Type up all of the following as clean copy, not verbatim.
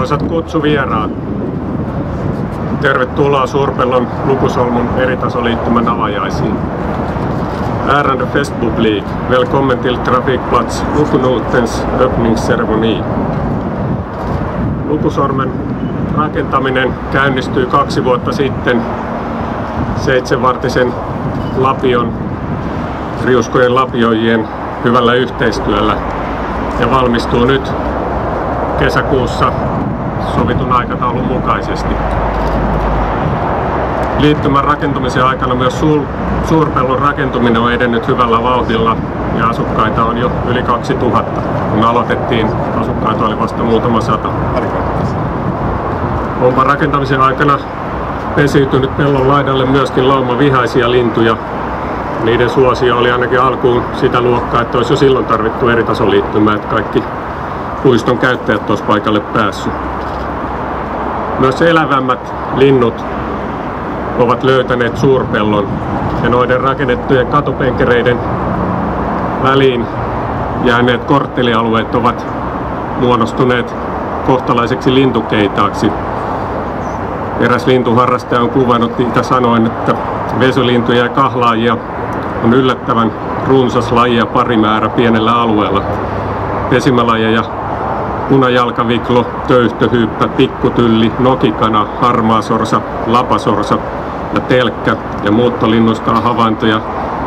Arvoisat kutsuvieraat, tervetuloa Suurpellon Lukusolmun eritasoliittymän avajaisiin. Ärade festpublik, välkommen till Trafikplats Lukunotens öppningsceremoni. Lukusormen rakentaminen käynnistyi 2 vuotta sitten 7-vartisen lapion, riuskojen lapioijien hyvällä yhteistyöllä ja valmistuu nyt kesäkuussa sovitun aikataulun mukaisesti. Liittymän rakentumisen aikana myös Suurpellon rakentuminen on edennyt hyvällä vauhdilla ja asukkaita on jo yli 2000. Kun aloitettiin, asukkaita oli vasta muutama sata. Onpa rakentamisen aikana pesiytynyt pellon laidalle myöskin lauma vihaisia lintuja. Niiden suosio oli ainakin alkuun sitä luokkaa, että olisi jo silloin tarvittu eritasoliittymää, että kaikki puiston käyttäjät olisi paikalle päässyt. Myös elävämmät linnut ovat löytäneet Suurpellon ja noiden rakennettujen katupenkereiden väliin jääneet korttelialueet ovat muodostuneet kohtalaiseksi lintukeitaaksi. Eräs lintuharrastaja on kuvannut niitä sanoen, että vesolintuja ja kahlaajia on yllättävän runsas laji ja parimäärä pienellä alueella. Pesimälajeja punajalkaviklo, töyhtöhyyppä, pikkutylli, nokikana, harmaasorsa, lapasorsa ja telkkä ja muuttolinnusta on havaintoja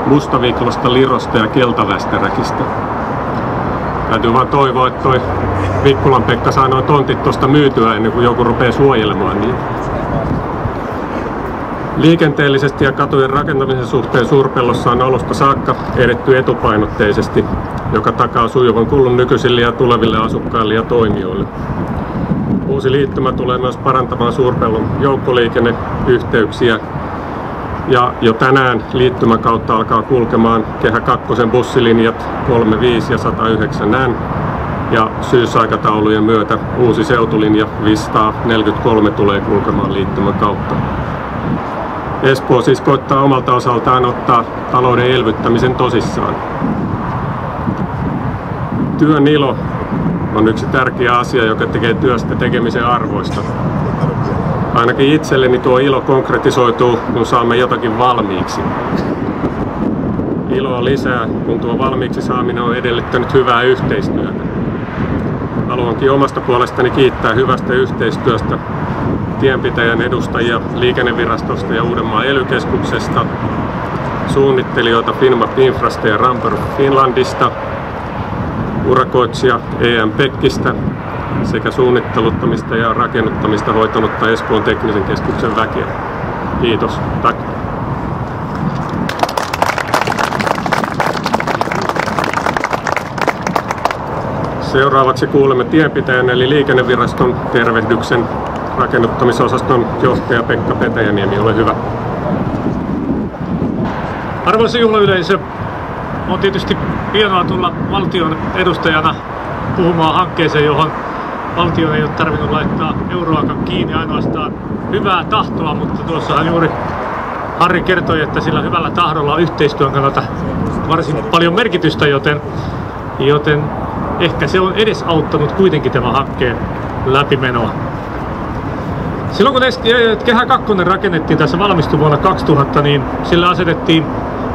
mustaviklosta, lirosta ja keltavästäräkistä. Täytyy vaan toivoa, että toi Vikkulan Pekka saa nuo tontit tuosta myytyä ennen kuin joku rupeaa suojelemaan niitä. Liikenteellisesti ja katujen rakentamisen suhteen Suurpellossa on alusta saakka edetty etupainotteisesti, joka takaa sujuvan kulun nykyisille ja tuleville asukkaille ja toimijoille. Uusi liittymä tulee myös parantamaan Suurpellon joukkoliikenneyhteyksiä ja jo tänään liittymän kautta alkaa kulkemaan Kehä 2 bussilinjat 35 ja 109N ja syysaikataulujen myötä uusi seutulinja 543 tulee kulkemaan liittymän kautta. Espoo siis koittaa omalta osaltaan ottaa talouden elvyttämisen tosissaan. Työn ilo on yksi tärkeä asia, joka tekee työstä tekemisen arvoista. Ainakin itselleni tuo ilo konkretisoituu, kun saamme jotakin valmiiksi. Iloa lisää, kun tuo valmiiksi saaminen on edellyttänyt hyvää yhteistyötä. Haluankin omasta puolestani kiittää hyvästä yhteistyöstä tienpitäjän edustajia Liikennevirastosta ja Uudenmaan ELY-keskuksesta, suunnittelijoita Finnmap Infrasta ja Ramper Finlandista, urakoitsija EM Pekkistä sekä suunnitteluttamista ja rakennuttamista hoitanutta Espoon teknisen keskuksen väkeä. Kiitos. Tack. Seuraavaksi kuulemme tienpitäjän eli Liikenneviraston tervehdyksen rakennuttamisosaston johtaja Pekka Petäjäniemi, ole hyvä. Arvoisa juhlayleisö, on tietysti hienoa tulla valtion edustajana puhumaan hankkeeseen, johon valtion ei ole tarvinnut laittaa euroakaan kiinni, ainoastaan hyvää tahtoa, mutta tuossahan juuri Harri kertoi, että sillä hyvällä tahdolla on yhteistyön kannalta varsin paljon merkitystä, joten ehkä se on edesauttanut kuitenkin tämän hankkeen läpimenoa. Silloin kun Kehä 2 rakennettiin tässä valmistui vuonna 2000, niin sillä asetettiin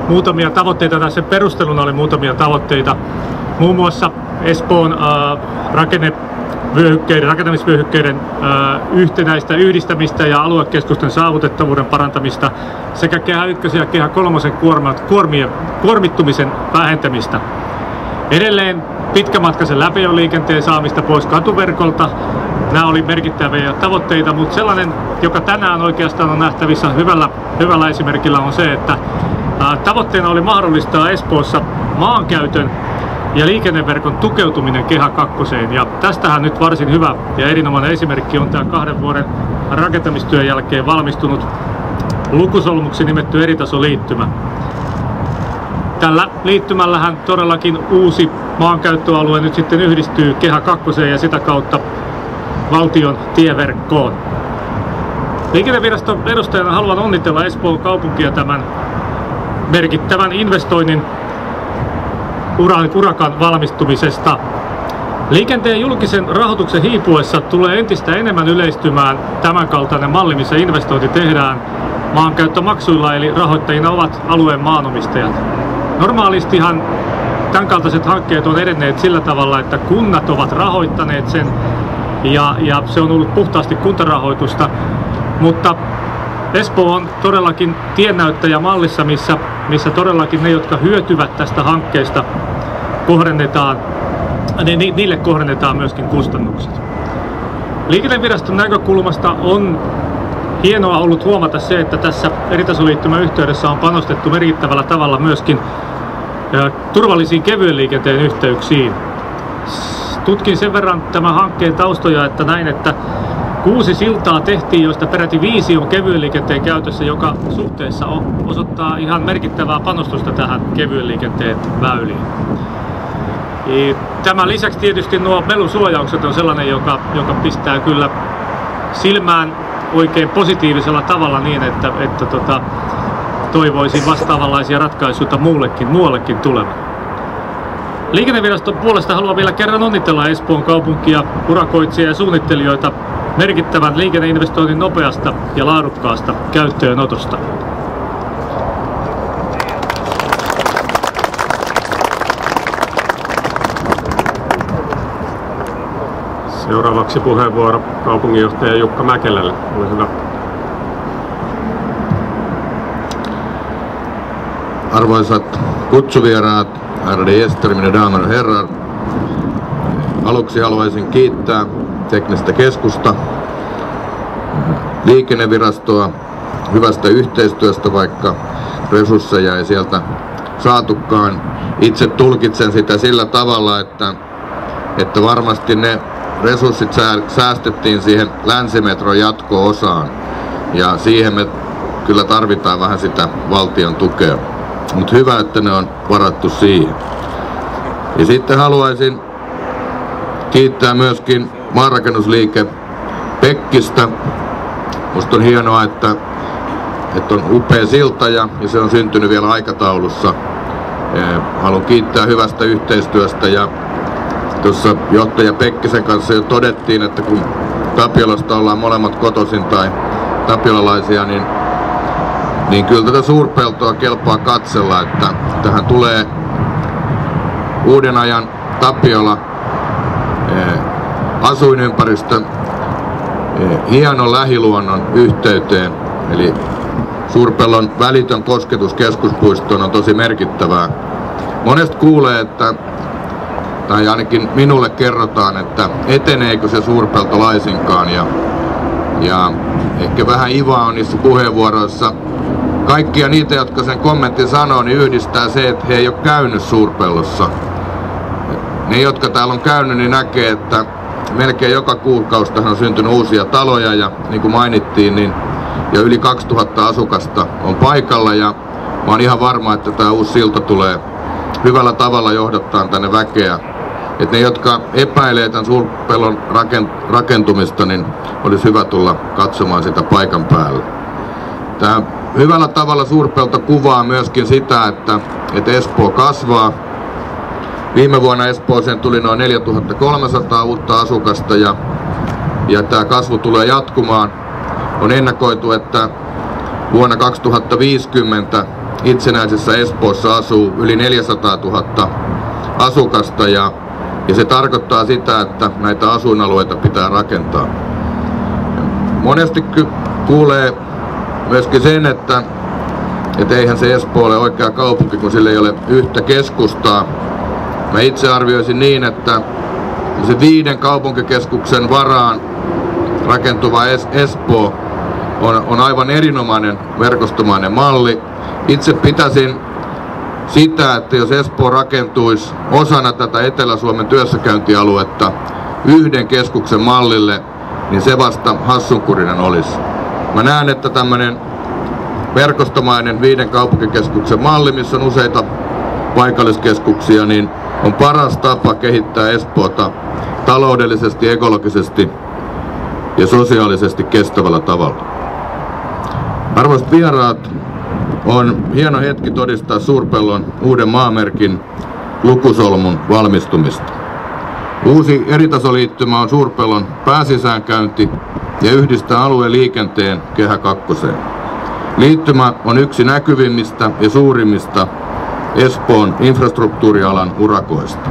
muutamia tavoitteita, tässä perusteluna oli muutamia tavoitteita. Muun muassa Espoon rakentamisvyöhykkeiden yhtenäistä yhdistämistä ja aluekeskusten saavutettavuuden parantamista sekä Kehä 1 ja Kehä 3 kuormittumisen vähentämistä. Edelleen pitkämatkaisen läpiajoliikenteen saamista pois katuverkolta. Nämä oli merkittäviä tavoitteita, mutta sellainen, joka tänään oikeastaan on nähtävissä hyvällä esimerkillä, on se, että tavoitteena oli mahdollistaa Espoossa maankäytön ja liikenneverkon tukeutuminen Kehä 2. Ja tästähän nyt varsin hyvä ja erinomainen esimerkki on tämä 2 vuoden rakentamistyön jälkeen valmistunut Lukusolmuksi nimetty eritasoliittymä. Tällä liittymällähän todellakin uusi maankäyttöalue nyt sitten yhdistyy Kehä 2 ja sitä kautta valtion tieverkkoon. Liikenneviraston edustajana haluan onnitella Espoon kaupunkia tämän merkittävän investoinnin urakan valmistumisesta. Liikenteen julkisen rahoituksen hiipuessa tulee entistä enemmän yleistymään tämänkaltainen malli, missä investointi tehdään maankäyttömaksuilla, eli rahoittajina ovat alueen maanomistajat. Normaalistihan tämänkaltaiset hankkeet on edenneet sillä tavalla, että kunnat ovat rahoittaneet sen ja se on ollut puhtaasti kuntarahoitusta, mutta Espoo on todellakin tiennäyttäjä mallissa, missä todellakin ne, jotka hyötyvät tästä hankkeesta, niille kohdennetaan myöskin kustannukset. Liikenneviraston näkökulmasta on hienoa ollut huomata se, että tässä eritasoliittymän yhteydessä on panostettu merkittävällä tavalla myöskin turvallisiin kevyen liikenteen yhteyksiin. Tutkin sen verran tämän hankkeen taustoja, että näin, että 6 siltaa tehtiin, joista peräti 5 on kevyen liikenteen käytössä, joka suhteessa osoittaa ihan merkittävää panostusta tähän kevyen liikenteen väyliin. Tämän lisäksi tietysti nuo melusuojaukset on sellainen, joka pistää kyllä silmään oikein positiivisella tavalla niin, että toivoisin vastaavanlaisia ratkaisuja muuallekin tulevan. Liikenneviraston puolesta haluan vielä kerran onnitella Espoon kaupunkia, urakoitsijia ja suunnittelijoita merkittävän liikenneinvestoinnin nopeasta ja laadukkaasta käyttöönotosta. Seuraavaksi puheenvuoro kaupunginjohtaja Jukka Mäkelälle. Ole hyvä. Arvoisat kutsuvieraat, ärade gäster, mina damer och herrar. Aluksi haluaisin kiittää teknistä keskusta, liikennevirastoa hyvästä yhteistyöstä, vaikka resursseja ei sieltä saatukaan. Itse tulkitsen sitä sillä tavalla, että varmasti ne resurssit säästettiin siihen länsimetron jatko-osaan ja siihen me kyllä tarvitaan vähän sitä valtion tukea. Mutta hyvä, että ne on varattu siihen. Ja sitten haluaisin kiittää myöskin maanrakennusliike Pekkistä. Musta on hienoa, että on upea silta ja se on syntynyt vielä aikataulussa. Haluan kiittää hyvästä yhteistyöstä ja tuossa johtaja Pekkisen kanssa jo todettiin, että kun Tapiolasta ollaan molemmat kotoisin tai tapiolalaisia, niin kyllä tätä suurpeltoa kelpaa katsella, että tähän tulee uuden ajan Tapiola, asuinympäristö, hienon lähiluonnon yhteyteen, eli Suurpellon välitön kosketus keskuspuistoon on tosi merkittävää. Monesti kuulee, tai ainakin minulle kerrotaan, että eteneekö se Suurpelto laisinkaan, ja ehkä vähän ivaa on niissä puheenvuoroissa. Kaikkia niitä, jotka sen kommentin sanoo, niin yhdistää se, että he ei ole käynyt Suurpellossa. Ne, jotka täällä on käynyt, niin näkee, että melkein joka kuukausi tähän on syntynyt uusia taloja ja niin kuin mainittiin, niin jo yli 2000 asukasta on paikalla ja mä oon ihan varma, että tämä uusi silta tulee hyvällä tavalla johdattaa tänne väkeä. Että ne, jotka epäilee tämän Suurpellon rakentumista, niin olisi hyvä tulla katsomaan sitä paikan päällä. Tämä hyvällä tavalla Suurpelto kuvaa myöskin sitä, että Espoo kasvaa. Viime vuonna Espooseen tuli noin 4300 uutta asukasta ja tämä kasvu tulee jatkumaan. On ennakoitu, että vuonna 2050 itsenäisessä Espoossa asuu yli 400 000 asukasta ja se tarkoittaa sitä, että näitä asuinalueita pitää rakentaa. Monesti kuulee myöskin sen, että eihän se Espoo ole oikea kaupunki, kun sillä ei ole yhtä keskustaa. Mä itse arvioisin niin, että se 5 kaupunkikeskuksen varaan rakentuva Espoo on aivan erinomainen verkostomainen malli. Itse pitäisin sitä, että jos Espoo rakentuisi osana tätä Etelä-Suomen työssäkäyntialuetta 1 keskuksen mallille, niin se vasta hassunkurinen olisi. Mä näen, että tämmöinen verkostomainen 5 kaupunkikeskuksen malli, missä on useita paikalliskeskuksia, niin on paras tapa kehittää Espoota taloudellisesti, ekologisesti ja sosiaalisesti kestävällä tavalla. Arvoisat vieraat, on hieno hetki todistaa Suurpellon uuden maamerkin lukusolmun valmistumista. Uusi eritasoliittymä on Suurpellon pääsisäänkäynti ja yhdistää alueen liikenteen Kehä kakkoseen. Liittymä on yksi näkyvimmistä ja suurimmista Espoon infrastruktuurialan urakoista.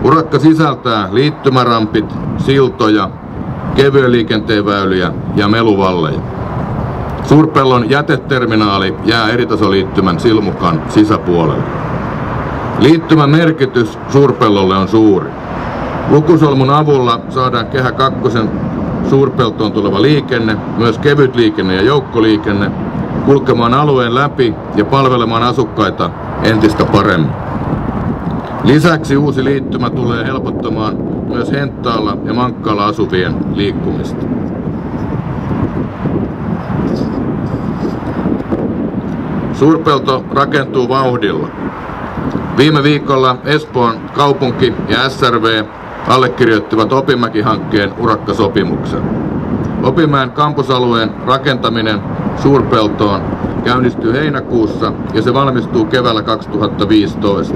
Urakka sisältää liittymärampit, siltoja, kevyen liikenteen väyliä ja meluvalleja. Suurpellon jäteterminaali jää eritasoliittymän silmukan sisäpuolelle. Liittymän merkitys Suurpellolle on suuri. Lukusolmun avulla saadaan Kehä kakkosen Suurpeltoon tuleva liikenne, myös kevyt liikenne ja joukkoliikenne, kulkemaan alueen läpi ja palvelemaan asukkaita entistä paremmin. Lisäksi uusi liittymä tulee helpottamaan myös Henttaalla ja Mankkaalla asuvien liikkumista. Suurpelto rakentuu vauhdilla. Viime viikolla Espoon kaupunki ja SRV allekirjoittivat Opimäki-hankkeen urakkasopimuksen. Opimäen kampusalueen rakentaminen Suurpeltoon käynnistyy heinäkuussa ja se valmistuu keväällä 2015.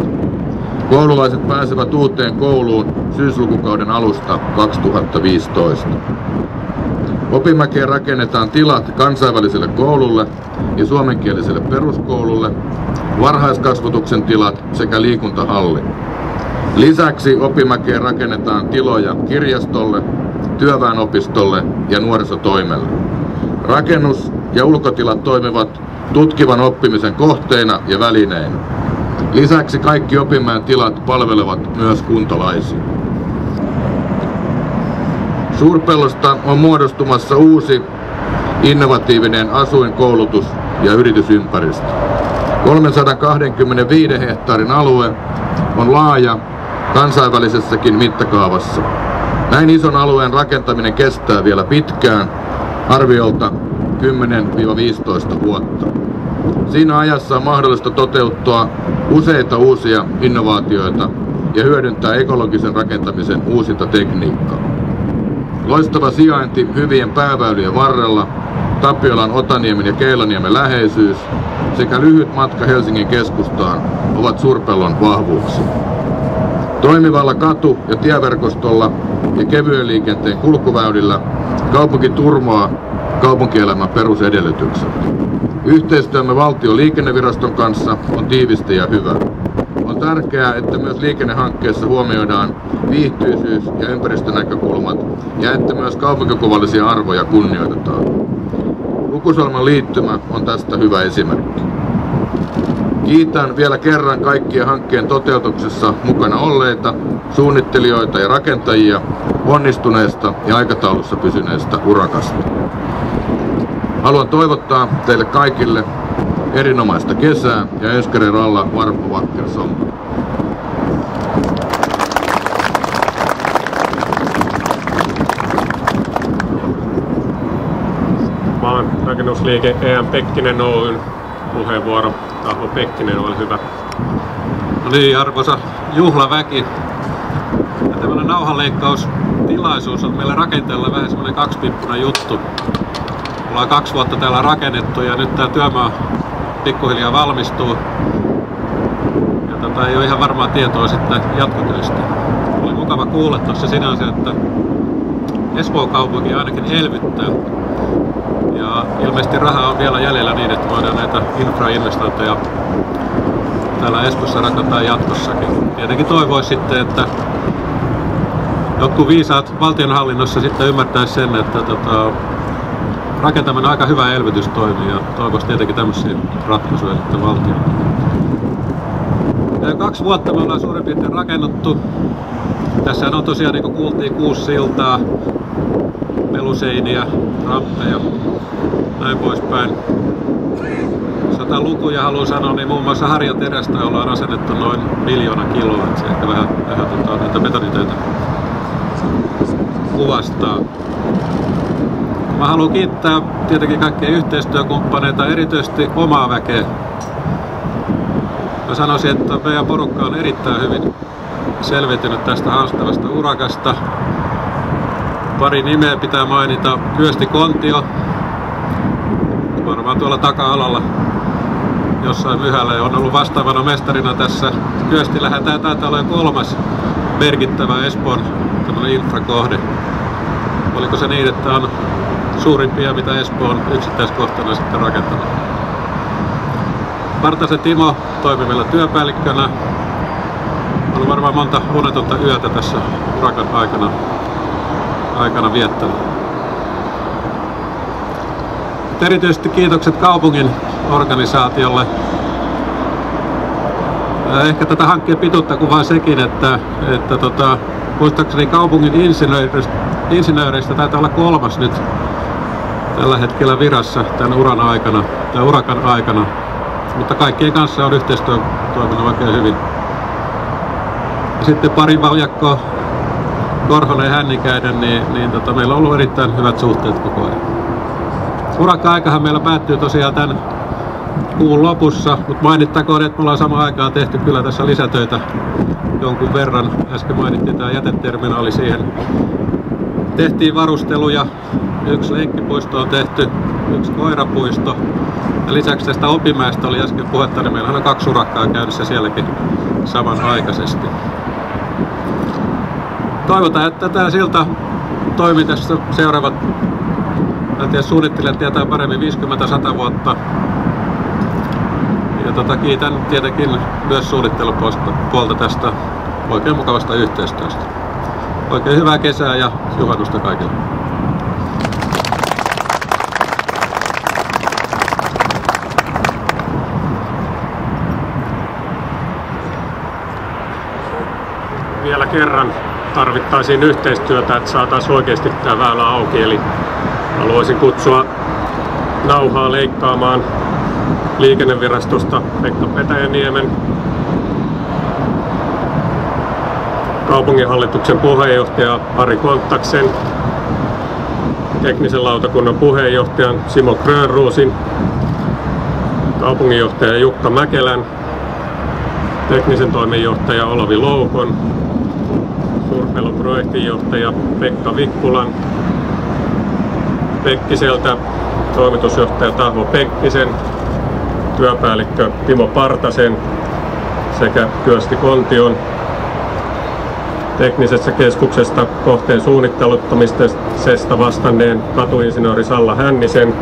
Koululaiset pääsevät uuteen kouluun syyslukukauden alusta 2015. Opimäkeen rakennetaan tilat kansainväliselle koululle ja suomenkieliselle peruskoululle, varhaiskasvatuksen tilat sekä liikuntahalli. Lisäksi Opimäkeen rakennetaan tiloja kirjastolle, työväenopistolle ja nuorisotoimelle. Rakennus- ja ulkotilat toimivat tutkivan oppimisen kohteina ja välineinä. Lisäksi kaikki Opimäen tilat palvelevat myös kuntalaisia. Suurpellosta on muodostumassa uusi innovatiivinen asuin-, koulutus- ja yritysympäristö. 325 hehtaarin alue on laaja kansainvälisessäkin mittakaavassa. Näin ison alueen rakentaminen kestää vielä pitkään, arviolta 10-15 vuotta. Siinä ajassa on mahdollista toteuttaa useita uusia innovaatioita ja hyödyntää ekologisen rakentamisen uusinta tekniikkaa. Loistava sijainti hyvien pääväylien varrella, Tapiolan, Otaniemen ja Keilaniemen läheisyys sekä lyhyt matka Helsingin keskustaan ovat Suurpellon vahvuuksia. Toimivalla katu- ja tieverkostolla ja kevyen liikenteen kulkuväylillä kaupunki turvaa kaupunkielämän perusedellytykset. Yhteistyömme valtion liikenneviraston kanssa on tiivistä ja hyvä. On tärkeää, että myös liikennehankkeessa huomioidaan viihtyisyys ja ympäristönäkökulmat ja että myös kaupunkikuvallisia arvoja kunnioitetaan. Lukusolman liittymä on tästä hyvä esimerkki. Kiitän vielä kerran kaikkia hankkeen toteutuksessa mukana olleita, suunnittelijoita ja rakentajia onnistuneesta ja aikataulussa pysyneestä urakasta. Haluan toivottaa teille kaikille erinomaista kesää ja önskar alla varm och vacker sommar. Maanrakennusliike EM Pekkinen Oyn puheenvuoro. Taho Pekkinen, ole hyvä. No niin, arvoisa juhlaväki. Tällainen nauhanleikkaustilaisuus on meillä rakenteella vähän semmoinen kaksipiippunen juttu. Ollaan 2 vuotta täällä rakennettu ja nyt tää työmaa pikkuhiljaa valmistuu. Ja ei ole ihan varmaa tietoa sitten jatkotyöstä. Oli mukava kuulla tuossa sinänsä, että Espoon kaupunki ainakin elvyttää. Ja ilmeisesti rahaa on vielä jäljellä niin, että voidaan näitä infrainvestointeja täällä Espoossa rakentaa jatkossakin. Tietenkin toivoisi sitten, että jotkut viisaat valtionhallinnossa sitten ymmärtäisi sen, että rakentaminen on aika hyvä elvytystoimi ja toivoisi tietenkin tämmöisiä ratkaisuja sitten valtio. 2 vuotta me ollaan suurin piirtein rakennuttu. Tässä on tosiaan, niin kuin kuultiin, 6 siltaa, meluseiniä, ramppeja, näin poispäin. Jos jotain lukuja haluan sanoa, niin muun muassa harjaterästä ollaan asennettu noin 1 miljoona kiloa, että se ehkä vähän näitä betonitöitä kuvastaa. Mä haluan kiittää tietenkin kaikkia yhteistyökumppaneita, erityisesti omaa väkeä. Mä sanoisin, että meidän porukka on erittäin hyvin selviytynyt tästä haastavasta urakasta. Pari nimeä pitää mainita. Kyösti Kontio, varmaan tuolla taka-alalla jossain myhällä, on ollut vastaavana mestarina tässä. Kyöstillähän tää taitaa olla 3. merkittävä Espoon infrakohde. Oliko se niin, että on suurimpia, mitä Espoo on yksittäiskohtana sitten rakentanut? Partasen Timo toimi meillä työpäällikkönä. On varmaan monta unetonta yötä tässä urakan aikana viettänyt. Erityisesti kiitokset kaupungin organisaatiolle. Ehkä tätä hankkeen pituutta kuvaa sekin, että muistaakseni kaupungin insinööreistä taitaa olla 3. nyt tällä hetkellä virassa tämän urakan aikana. Mutta kaikkien kanssa on yhteistyö toiminut oikein hyvin. Ja sitten pari valjakko, Korhonen ja Hännikäinen, niin meillä on ollut erittäin hyvät suhteet koko ajan. Urakka-aikahan meillä päättyy tosiaan tämän kuun lopussa, mutta mainittakoon, että me ollaan samaan aikaan tehty kyllä tässä lisätöitä jonkun verran. Äsken mainittiin tämä jäteterminaali, siihen tehtiin varusteluja. 1 lenkkipuisto on tehty, 1 koirapuisto. Ja lisäksi tästä Opimäestä oli äsken puhetta, niin meillähän on 2 urakkaa käynnissä sielläkin samanaikaisesti. Toivotaan, että tämä silta toimii tässä seuraavat, en tiedä, suunnittelijat tietää paremmin, 50-100 vuotta. Ja kiitän tietenkin myös suunnittelupuolta tästä oikein mukavasta yhteistyöstä. Oikein hyvää kesää ja juhannusta kaikille. Vielä kerran tarvittaisiin yhteistyötä, että saataisiin oikeasti tämä väylä auki. Eli haluaisin kutsua nauhaa leikkaamaan Liikennevirastosta Pekka Petäjäniemen, kaupunginhallituksen puheenjohtaja Ari Kontaksen, teknisen lautakunnan puheenjohtajan Simo Grönroosin, kaupunginjohtaja Jukka Mäkelän, teknisen toiminjohtaja Olavi Loukon, Suurpellon projektinjohtaja Pekka Vikkulan, Pekkiseltä toimitusjohtaja Tahvo Pekkisen, työpäällikkö Timo Partasen sekä Kyösti Kontion, teknisessä keskuksesta kohteen suunnitteluttamisesta vastanneen katuinsinööri Salla Hännisen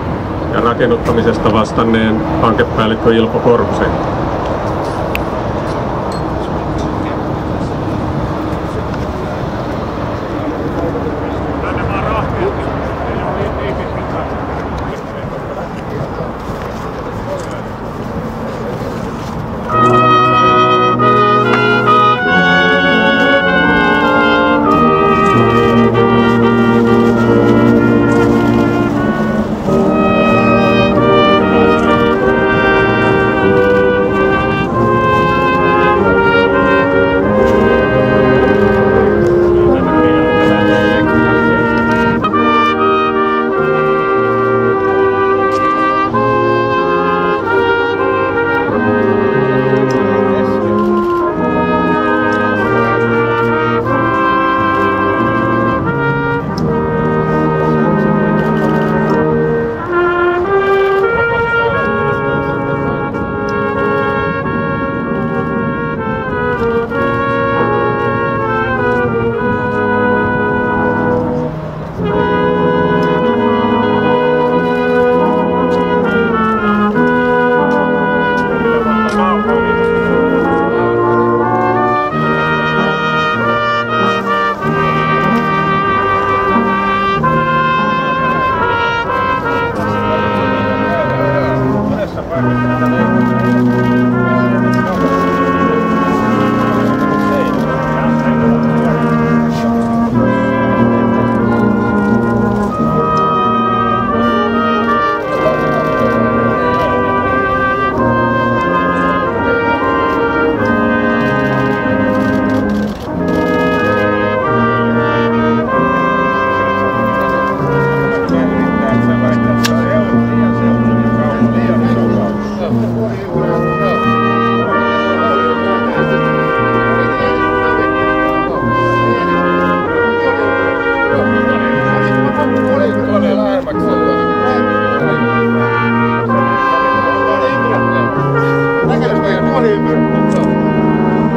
ja rakennuttamisesta vastanneen hankepäällikkö Ilpo Korhosen.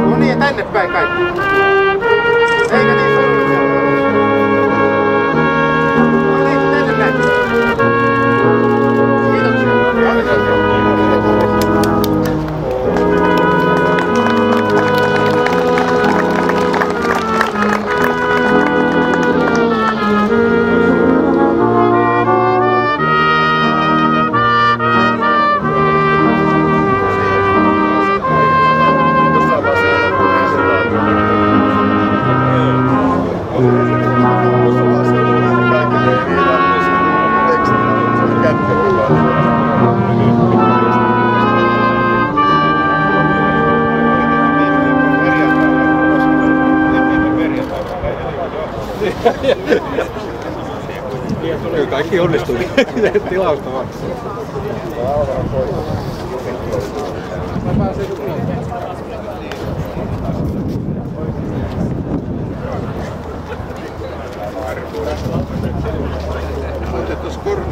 No niin, tänne päin kaikki. Kyllä kaikki onnistuu. Tilausta vaan. Otetaan